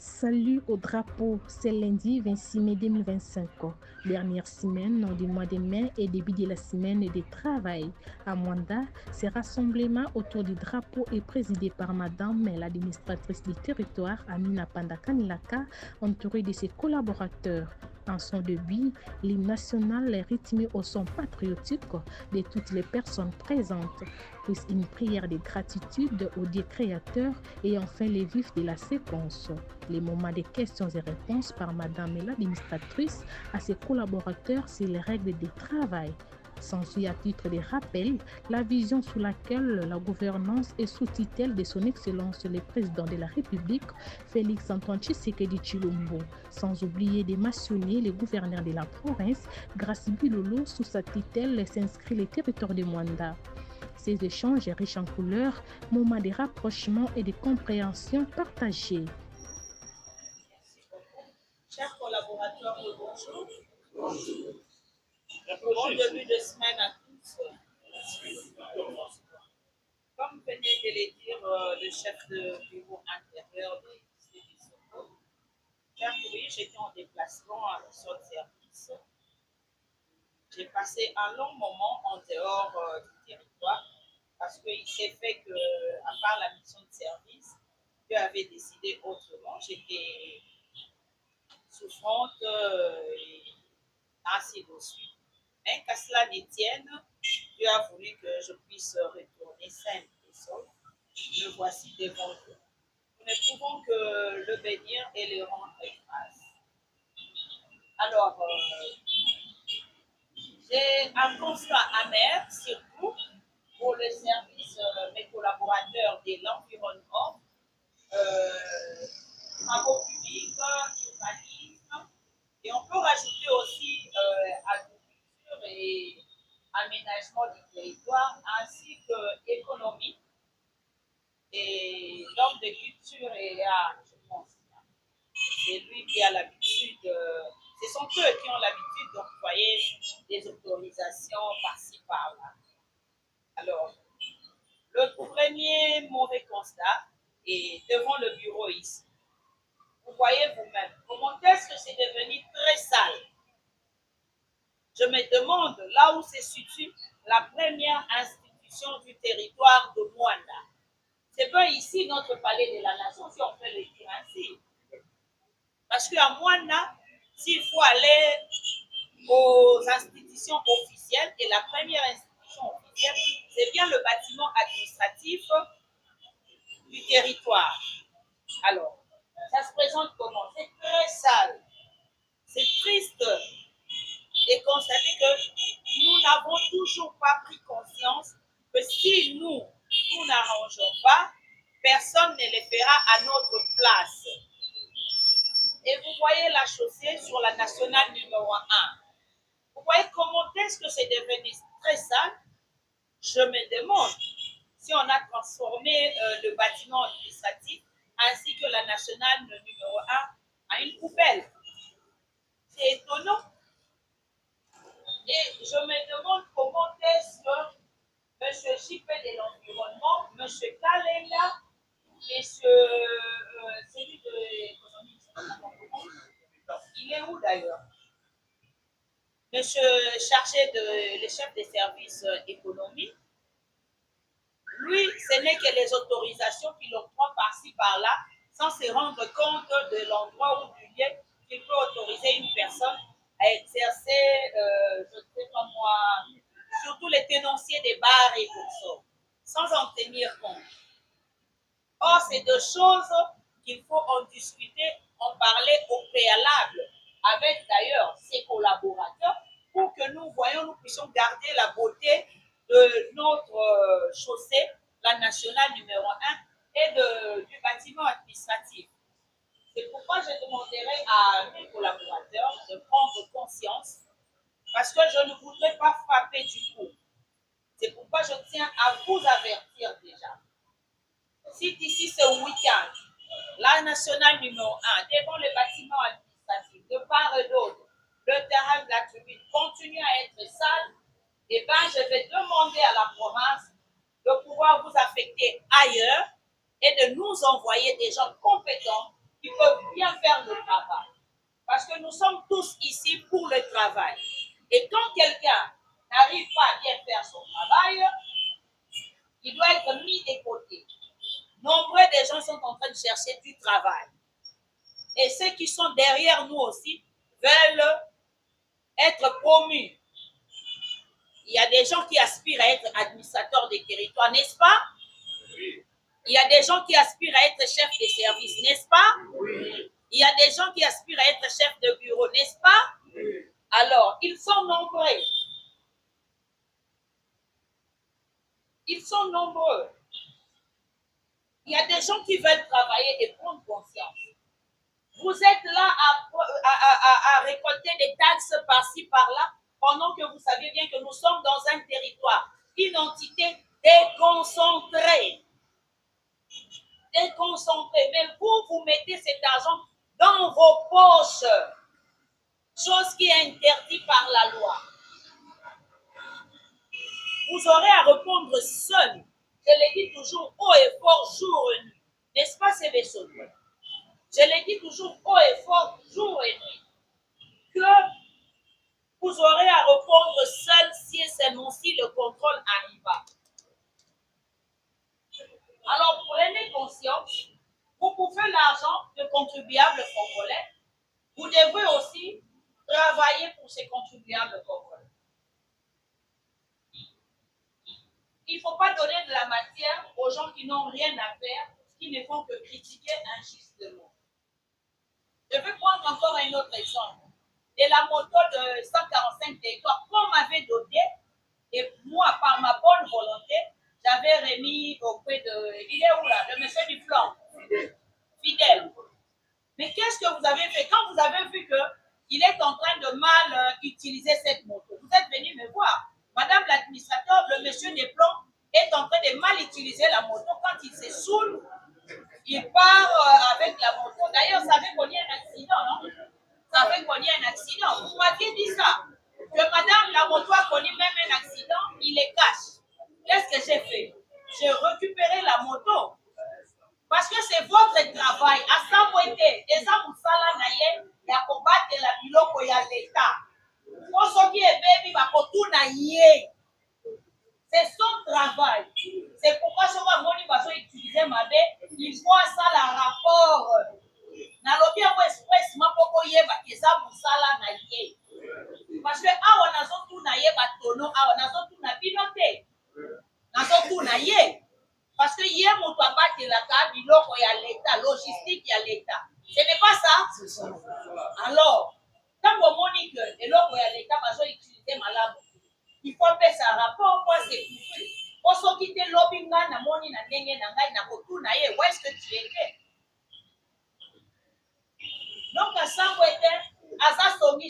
Salut au drapeau, c'est lundi 26 mai 2025, dernière semaine du mois de mai et début de la semaine de travail. À Mwanda, ce rassemblement autour du drapeau est présidé par Madame l'administratrice du territoire, Amina Pandakanilaka, entourée de ses collaborateurs. En son début, l'hymne national est rythmé au son patriotique de toutes les personnes présentes, puis une prière de gratitude au Dieu créateur et enfin les vifs de la séquence. Les moments de questions et réponses par Madame l'administratrice à ses collaborateurs sur les règles de travail. S'ensuit à titre de rappel la vision sous laquelle la gouvernance est sous tutelle de son Excellence le Président de la République, Félix Antoine Tshisekedi Tshilombo, sans oublier de mentionner le gouverneur de la province, Gracie Bilolo, sous sa tutelle s'inscrit le territoire de Mwanda. Ces échanges riches en couleurs, moments de rapprochement et de compréhension partagée. Chers collaborateurs, bonjour. Bon début de semaine à tous. Comme venait de le dire le chef de bureau intérieur des CDSO, oui, j'étais en déplacement à mission de service. J'ai passé un long moment en dehors du territoire parce qu'il s'est fait que, à part la mission de service, Dieu avait décidé autrement. J'étais souffrante et ainsi de suite. Mais qu'à cela ne tienne, Dieu a voulu que je puisse retourner saine et sauve. Me voici devant vous. Nous ne pouvons que le bénir et le rendre grâce. Alors, j'ai un constat amer, surtout pour le service, mes collaborateurs de l'environnement, travaux publics, urbanisme, et on peut rajouter aussi agriculture et aménagement du territoire, ainsi que économie et l'homme de culture et art, je pense. C'est lui qui a l'habitude, ce sont eux qui ont l'habitude d'employer des autorisations par-ci par-là. Alors, le premier mauvais constat est devant le bureau ici. Vous voyez vous-même, comment est-ce que c'est devenu très sale? Je me demande là où se situe la première institution du territoire de Mwanda. C'est bien ici notre palais de la nation, si on peut le dire ainsi. Parce qu'à Mwanda, s'il faut aller aux institutions officielles, et la première institution officielle, c'est bien le bâtiment administratif du territoire. Alors, ça se présente comment? C'est très sale. C'est triste de constater que nous n'avons toujours pas pris conscience que si nous n'arrangeons pas, personne ne le fera à notre place. Et vous voyez la chaussée sur la nationale numéro 1. Vous voyez comment est-ce que c'est devenu très sale? Je me demande si on a transformé le bâtiment administratif ainsi que la nationale numéro 1 en une poubelle. C'est étonnant. Et je me demande comment est-ce que M. Chippé de l'environnement, M. Kalenga, M. celui de l'économie, il est où d'ailleurs? Monsieur chargé de le chef des services économiques, lui, ce n'est que les autorisations qu'il octroie par-ci, par-là, sans se rendre compte de l'endroit ou du lieu qu'il peut autoriser une personne à exercer, je ne sais pas moi, surtout les tenanciers des bars et bourses, sans en tenir compte. Or, c'est deux choses qu'il faut en discuter, en parler au préalable, avec d'ailleurs ses collaborateurs, pour que nous voyons, nous puissions garder la beauté de notre chaussée, la nationale numéro 1, et du bâtiment administratif. C'est pourquoi je demanderai à mes collaborateurs de prendre conscience, parce que je ne voudrais pas frapper du coup. C'est pourquoi je tiens à vous avertir déjà. Si d'ici ce week-end, la nationale numéro 1, devant le bâtiment administratif, de part et d'autre, le terrain de la tribune continue à être sale, eh bien, je vais demander à la province de pouvoir vous affecter ailleurs et de nous envoyer des gens compétents qui peuvent bien faire le travail. Parce que nous sommes tous ici pour le travail. Et quand quelqu'un n'arrive pas à bien faire son travail, il doit être mis de côté. Nombreux des gens sont en train de chercher du travail. Et ceux qui sont derrière nous aussi veulent être promus. Il y a des gens qui aspirent à être administrateurs des territoires, n'est-ce pas? Oui. Il y a des gens qui aspirent à être chefs de service, n'est-ce pas? Oui. Il y a des gens qui aspirent à être chefs de bureau, n'est-ce pas? Oui. Alors, ils sont nombreux. Ils sont nombreux. Il y a des gens qui veulent travailler et prendre conscience. Vous êtes là à récolter des taxes par-ci, par-là, pendant que vous savez bien que nous sommes dans un territoire, une entité déconcentrée. Déconcentrée. Mais vous mettez cet argent dans vos poches, chose qui est interdite par la loi. Vous aurez à répondre seul. Je l'ai dit toujours haut et fort, jour et nuit. N'est-ce pas, ces vaisseaux? Je l'ai dit toujours haut et fort, jour et nuit. Que vous aurez à répondre seul si et seulement si le contrôle arriva. Alors, prenez conscience, vous pouvez l'argent de contribuables congolais, vous devez aussi travailler pour ces contribuables congolais. Il ne faut pas donner de la matière aux gens qui n'ont rien à faire, qui ne font que critiquer injustement. Je vais prendre encore un autre exemple. De la moto de 145 territoires qu'on m'avait doté, et moi, par ma bonne volonté, j'avais remis auprès de... Il est où là? Le monsieur du flanc. Fidèle. Mais qu'est-ce que vous avez fait? Quand vous avez vu qu'il est en train de mal utiliser cette moto, vous êtes venu me voir. Madame l'administrateur, le monsieur des plans est en train de mal utiliser la moto. Quand il se saoule, il part avec la moto. D'ailleurs, ça avait connu un accident, non? Ça avait connu un accident. Vous m'aviez dit ça. Que madame, la moto a connu même un accident, il les cache. Qu'est-ce que j'ai fait? J'ai récupéré la moto. Parce que c'est votre travail. À ça, vous êtes. Et ça, vous savez, il y a combattre la biloko, il y a l'État. C'est son travail. C'est pourquoi je vois mon livre utiliser ma baie. Il faut ça la rapport. Parce que awa nazotu na ye batono awa nazotu na binote nazotu na ye parce que ye moto abate la ka biloko ya l'État, logistique ya l'État. Ce n'est pas ça. Alors quand vous montrez que eloko ya l'État bazo utiliser malamu, il faut faire ça rapport pour se couvrir. Pour se quitter l'obinga na moni na ndenge na ngai na kotu na ye, où est-ce que tu étais? Donc à ça vous êtes à ça songi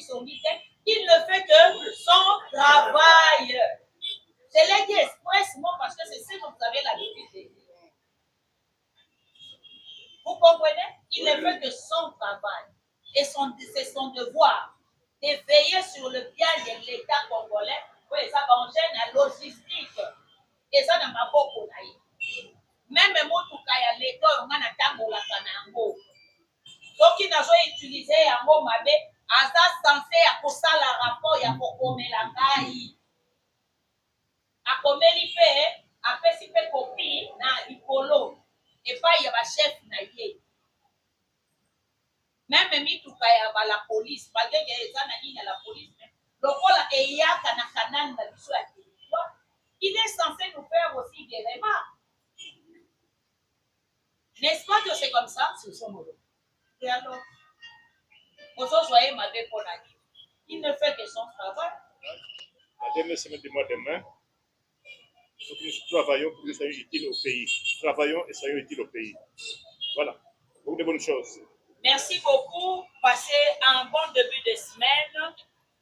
il ne fait que son travail. Je l'ai dit expressement parce que c'est ce que vous avez l'habitude de dire. Vous comprenez? Il ne fait que son travail. Et c'est son devoir de veiller sur le bien de l'État congolais. Oui, ça va en gêne la logistique. Et ça n'a pas beaucoup d'ailleurs. Même moi, tout cas, l'État, on a un tango la kanango. Donc, il n'a jamais utilisé un mot mabe. Asa censé à ça la rapport ya kokome la ngai akomeli pe apesi pe copie na ikolo et pas y a ba chef na ye même mituka ya ba la police malgré que ça na ligne la police lokola eyaka na kananga biso ya territoire il est censé nous faire aussi des remarques, n'est-ce pas que c'est comme ça? C'est ça mon et alors il ne fait que son travail. La dernière semaine du mois de mai, il faut que nous travaillons pour que nous soyons utiles au pays. Travaillons et soyons utiles au pays. Voilà. Beaucoup de bonnes choses. Merci beaucoup. Passez un bon début de semaine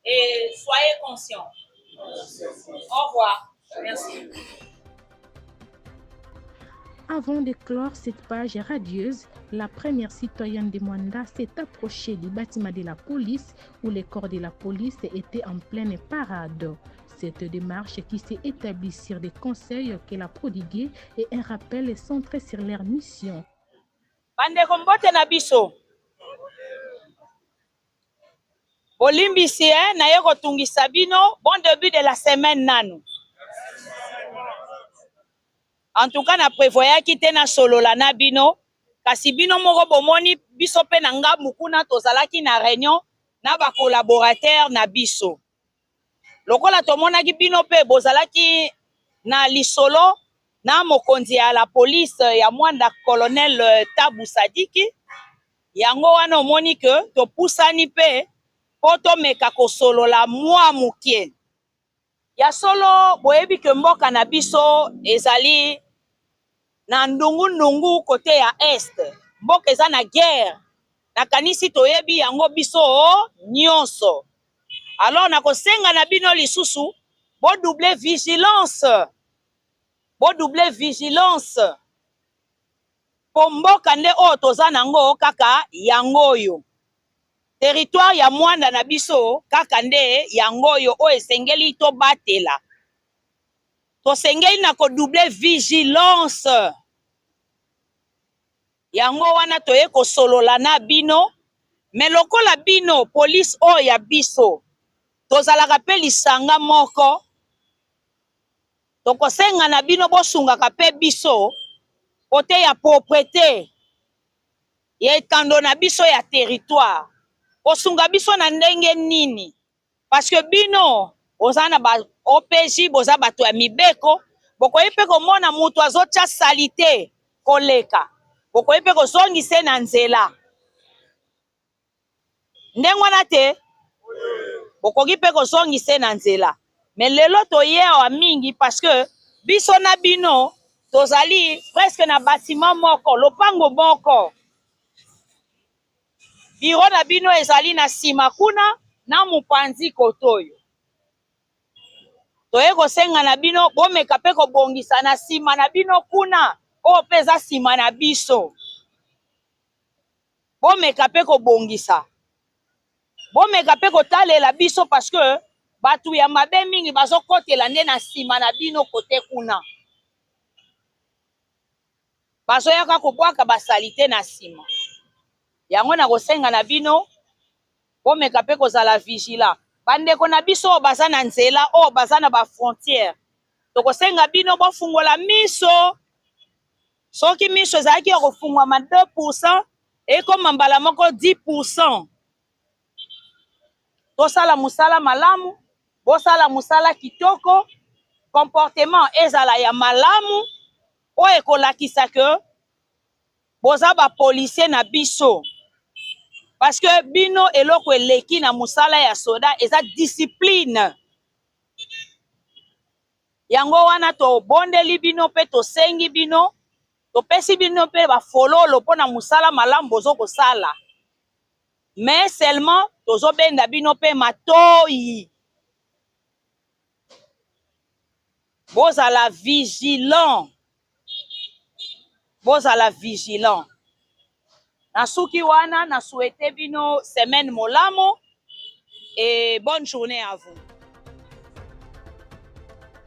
et soyez conscients. Au revoir. Merci. Avant de clore cette page radieuse, la première citoyenne de Mwanda s'est approchée du bâtiment de la police où les corps de la police étaient en pleine parade. Cette démarche qui s'est établie sur des conseils qu'elle a prodigués et un rappel centré sur leur mission. Bande kombote na biso. Bolimbisi na yeko tungisa bino bon début de la semaine nanu. En tout cas na prévoya ki te na solola na bino kasi bino moko bomoni biso pe na nga mukuna tozalaki na réunion na ba collaborateur na biso. Lokola tomonaki bino pe bozalaki na lisolo na mokonzi ya la police ya mwanda colonel Tabu Sadiki yango wana omoni ke topusani pe po tomeka kosolola mwa mukie ya solo boyebi ke mboka na biso ezali na ndungu kote ya est mboka eza na guerre nakanisi toyebi yango biso nyonso. Alors nakosenga na bino lisusu bo doubler vigilance po mboka nde oyo toza nango kaka yango oyo territoire ya mwanda na biso kaka nde yango oyo oyo esengeli tobatela tosengeli na kodoubler vigilance yango wana toye kosolola na bino me lokola bino police oyo ya biso tozalaka pe lisanga moko tokosenga na bino bosungaka pe biso kote ya propriété ya etando na biso ya territoire kosunga biso na ndenge nini parce que bino oza na ba OPJ boza bato ya mibeko bokoyi pe komona mutu azotya salite koleka bokoyi pe kozongise na nzela ndenge wana te bokoki pe kozongise na nzela me lelo toye awa mingi parce que biso na bino tozali presque na bâtiment moko lopango moko biro na bino ezali na nsima kuna na mopanzi kotoyo toye kosenga na bino bomeka pe kobongisa na nsima na bino kuna oyo mpe eza nsima na biso bomeka pe kobongisa bomeka pe kotalela biso parce que batu ya mabe mingi bazokotela nde na nsima na bino kote kuna bazoyaka kobwaka basalite na nsima yango na kosenga na bino bomeka pe kozala vigila bandeko na biso oyo baza na nzela oyo baza na bafrontière tokosenga bino bofungola miso soki miso ezalaki ya kofungwama 2% ekoma mbala moko 10%. Tosala musala malamu bosala musala kitoko comportement ezala ya malamu oyo ekolakisa ke boza ba policier na biso parce que bino eloko eleki na musala ya soda eza discipline yango wana tobondeli bino pe tosengi bino topesi bino pe bafololo mpona musala malamu bozo kosala mais seulement tozobenda bino pe matoyi bozala vigilant nasuki wana na souhaite bino semaine molamo et bonne journée à vous.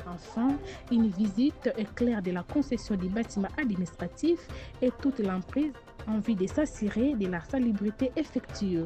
Enfin, une visite éclair de la concession des bâtiments administratifs et toute l'emprise en vue de s'assurer de la salubrité effectuée.